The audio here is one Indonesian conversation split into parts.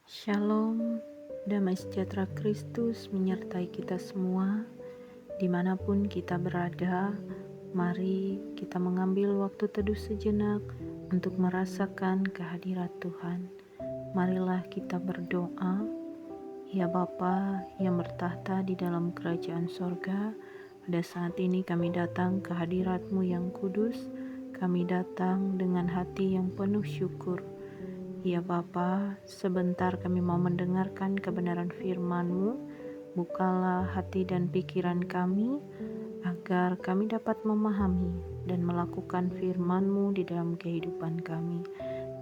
Shalom, damai sejahtera Kristus menyertai kita semua, dimanapun kita berada. Mari kita mengambil waktu teduh sejenak untuk merasakan kehadirat Tuhan. Marilah kita berdoa. Ya Bapa yang bertahta di dalam kerajaan sorga, pada saat ini kami datang ke hadirat-Mu yang kudus. Kami datang dengan hati yang penuh syukur. Ya Bapa, sebentar kami mau mendengarkan kebenaran firman-Mu. Bukalah hati dan pikiran kami, agar kami dapat memahami dan melakukan firman-Mu di dalam kehidupan kami.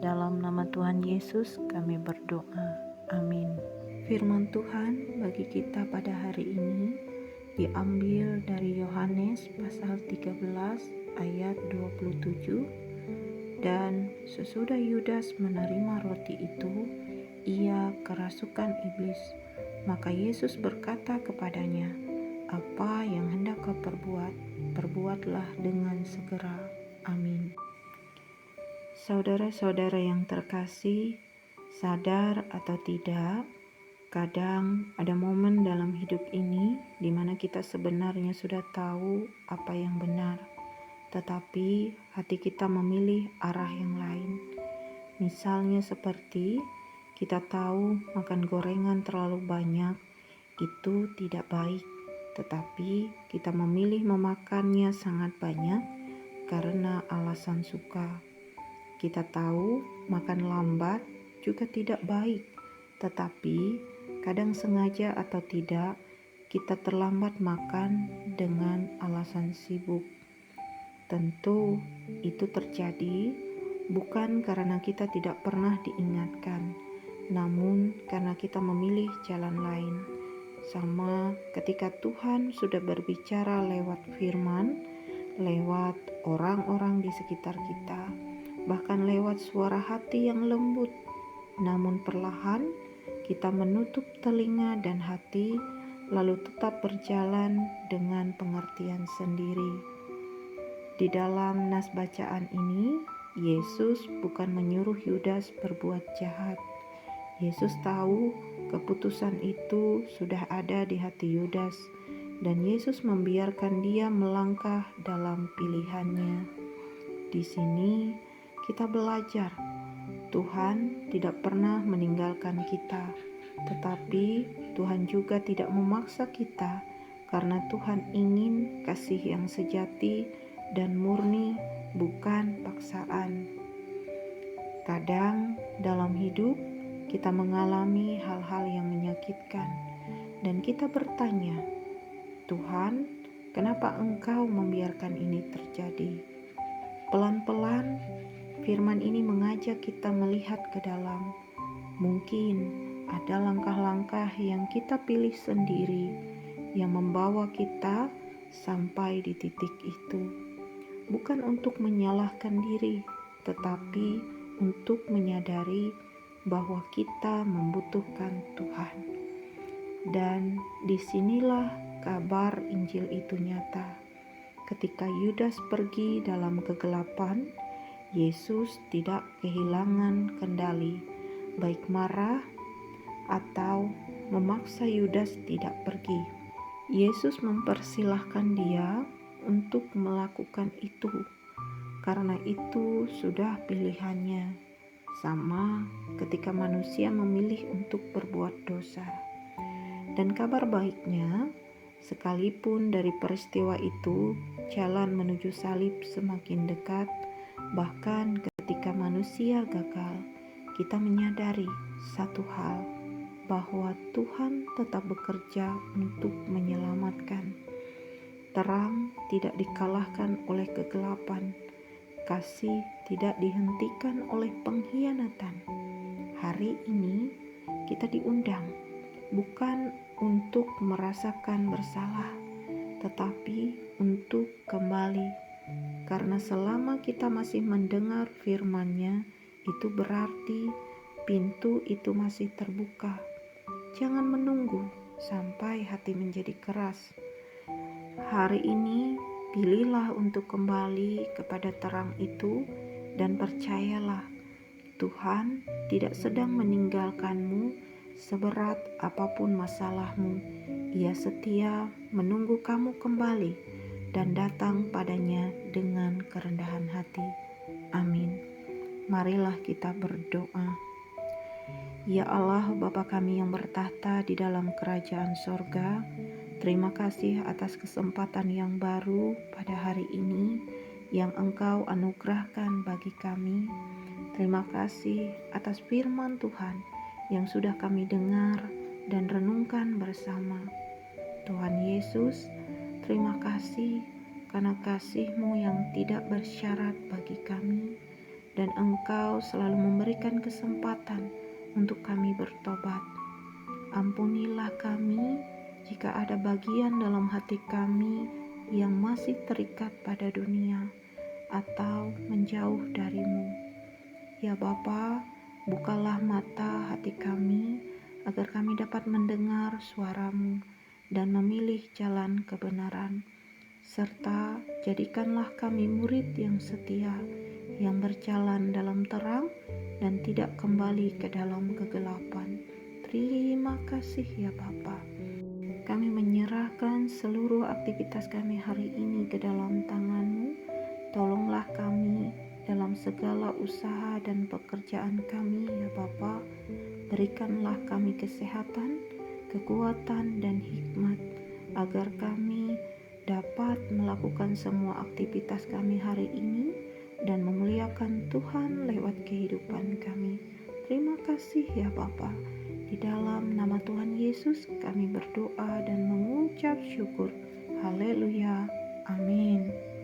Dalam nama Tuhan Yesus kami berdoa. Amin. Firman Tuhan bagi kita pada hari ini diambil dari Yohanes pasal 13 ayat 27. Dan sesudah Yudas menerima roti itu, ia kerasukan iblis. Maka Yesus berkata kepadanya, "Apa yang hendak kau perbuat, perbuatlah dengan segera." Amin. Saudara-saudara yang terkasih, sadar atau tidak, kadang ada momen dalam hidup ini di mana kita sebenarnya sudah tahu apa yang benar, tetapi hati kita memilih arah yang lain. Misalnya seperti kita tahu makan gorengan terlalu banyak itu tidak baik, tetapi kita memilih memakannya sangat banyak karena alasan suka. Kita tahu makan lambat juga tidak baik, tetapi kadang sengaja atau tidak kita terlambat makan dengan alasan sibuk. Tentu itu terjadi bukan karena kita tidak pernah diingatkan, namun karena kita memilih jalan lain. Sama ketika Tuhan sudah berbicara lewat firman, lewat orang-orang di sekitar kita, bahkan lewat suara hati yang lembut, namun perlahan kita menutup telinga dan hati, lalu tetap berjalan dengan pengertian sendiri. Di dalam nas bacaan ini, Yesus bukan menyuruh Yudas berbuat jahat. Yesus tahu keputusan itu sudah ada di hati Yudas, dan Yesus membiarkan dia melangkah dalam pilihannya. Di sini kita belajar, Tuhan tidak pernah meninggalkan kita, tetapi Tuhan juga tidak memaksa kita, karena Tuhan ingin kasih yang sejati dan murni, bukan paksaan. Kadang dalam hidup kita mengalami hal-hal yang menyakitkan, dan kita bertanya, "Tuhan, kenapa Engkau membiarkan ini terjadi?" Pelan-pelan firman ini mengajak kita melihat ke dalam. Mungkin ada langkah-langkah yang kita pilih sendiri yang membawa kita sampai di titik itu. Bukan untuk menyalahkan diri, tetapi untuk menyadari bahwa kita membutuhkan Tuhan. Dan disinilah kabar Injil itu nyata. Ketika Yudas pergi dalam kegelapan, Yesus tidak kehilangan kendali, baik marah atau memaksa Yudas tidak pergi. Yesus mempersilahkan dia untuk melakukan itu, karena itu sudah pilihannya. Sama ketika manusia memilih untuk berbuat dosa. Dan kabar baiknya, sekalipun dari peristiwa itu jalan menuju salib semakin dekat, bahkan ketika manusia gagal, kita menyadari satu hal, bahwa Tuhan tetap bekerja untuk menyelamatkan. Terang tidak dikalahkan oleh kegelapan, kasih tidak dihentikan oleh pengkhianatan. Hari ini kita diundang bukan untuk merasakan bersalah, tetapi untuk kembali. Karena selama kita masih mendengar firman-Nya, itu berarti pintu itu masih terbuka. Jangan menunggu sampai hati menjadi keras. Hari ini, pilihlah untuk kembali kepada terang itu dan percayalah, Tuhan tidak sedang meninggalkanmu seberat apapun masalahmu. Ia setia menunggu kamu kembali dan datang padanya dengan kerendahan hati. Amin. Marilah kita berdoa. Ya Allah, Bapa kami yang bertahta di dalam kerajaan sorga, terima kasih atas kesempatan yang baru pada hari ini yang Engkau anugerahkan bagi kami. Terima kasih atas firman Tuhan yang sudah kami dengar dan renungkan bersama. Tuhan Yesus, terima kasih karena kasih-Mu yang tidak bersyarat bagi kami, dan Engkau selalu memberikan kesempatan untuk kami bertobat. Ampunilah kami jika ada bagian dalam hati kami yang masih terikat pada dunia atau menjauh dari-Mu. Ya Bapa, bukalah mata hati kami agar kami dapat mendengar suara-Mu dan memilih jalan kebenaran. Serta jadikanlah kami murid yang setia, yang berjalan dalam terang dan tidak kembali ke dalam kegelapan. Terima kasih ya Bapa. Kami menyerahkan seluruh aktivitas kami hari ini ke dalam tangan-Mu. Tolonglah kami dalam segala usaha dan pekerjaan kami ya Bapa. Berikanlah kami kesehatan, kekuatan dan hikmat agar kami dapat melakukan semua aktivitas kami hari ini dan memuliakan Tuhan lewat kehidupan kami. Terima kasih ya Bapa. Di dalam nama Tuhan Yesus kami berdoa dan mengucap syukur. Haleluya. Amin.